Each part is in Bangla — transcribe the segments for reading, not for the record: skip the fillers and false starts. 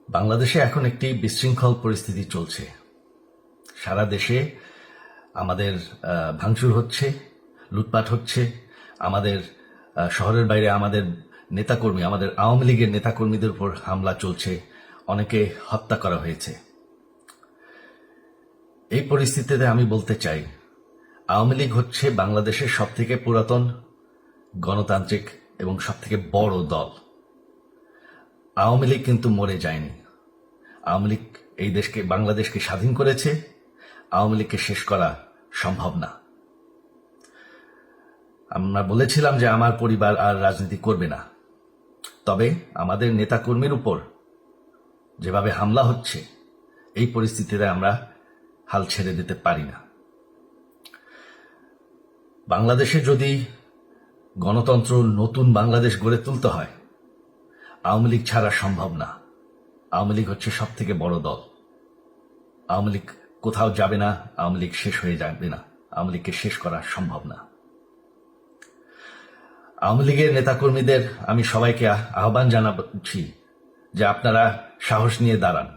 বাংলাদেশে এখন একটি বিশৃঙ্খল পরিস্থিতি চলছে। সারা দেশে আমাদের ভাঙচুর হচ্ছে, লুটপাট হচ্ছে। আমাদের শহরের বাইরে আমাদের নেতাকর্মী, আমাদের আওয়ামী লীগের নেতাকর্মীদের উপর হামলা চলছে, অনেকে হত্যা করা হয়েছে। এই পরিস্থিতিতে আমি বলতে চাই, আওয়ামী লীগ হচ্ছে বাংলাদেশের সবথেকে পুরাতন গণতান্ত্রিক এবং সবথেকে বড় দল। আওয়ামী লীগ কিন্তু মরে যায়নি। আওয়ামী লীগ এই দেশকে, বাংলাদেশকে স্বাধীন করেছে। আওয়ামী লীগকে শেষ করা সম্ভব না। আমরা বলেছিলাম যে আমার পরিবার আর রাজনীতি করবে না, তবে আমাদের নেতাকর্মীর উপর যেভাবে হামলা হচ্ছে, এই পরিস্থিতিতে আমরা হাল ছেড়ে দিতে পারি না। বাংলাদেশে যদি গণতন্ত্র, নতুন বাংলাদেশ গড়ে তুলতে হয়, আওয়ামী লীগ ছাড়া সম্ভব না। আওয়ামী লীগ হচ্ছে সব থেকে বড় দল। আওয়ামী লীগ কোথাও যাবে না, আওয়ামী লীগ শেষ হয়ে যাবে না। আওয়ামী লীগকে শেষ করা সম্ভব না। আওয়ামী লীগের নেতাকর্মীদের আমি সবাইকে আহ্বান জানাচ্ছি যে আপনারা সাহস নিয়ে দাঁড়ান।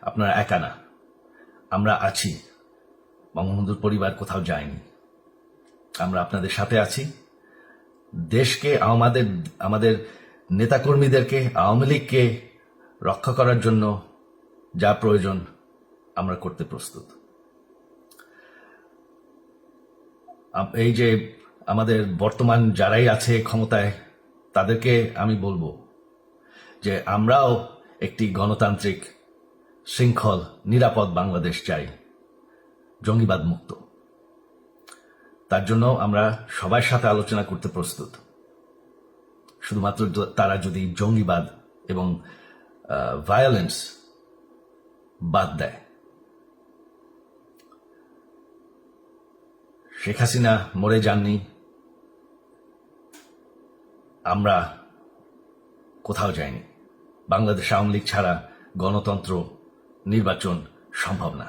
আপনারা একা না, আমরা আছি। বঙ্গবন্ধুর পরিবার কোথাও যায়নি, আমরা আপনাদের সাথে আছি। দেশকে, আমাদের নেতাকর্মীদেরকে, আওয়ামী লীগকে রক্ষা করার জন্য যা প্রয়োজন আমরা করতে প্রস্তুত। এই যে আমাদের বর্তমান যারাই আছে ক্ষমতায়, তাদেরকে আমি বলবো যে আমরাও একটি গণতান্ত্রিক, শৃঙ্খল, নিরাপদ বাংলাদেশ চাই, জঙ্গিবাদ মুক্ত। তার জন্য আমরা সবার সাথে আলোচনা করতে প্রস্তুত। শুধুমাত্র তারা যদি জঙ্গিবাদ এবং ভায়োলেন্স বাদ দেয়। শেখ হাসিনা মরে যাননি, আমরা কোথাও যাইনি। বাংলাদেশ আওয়ামী লীগ ছাড়া গণতন্ত্র, নির্বাচন সম্ভব না।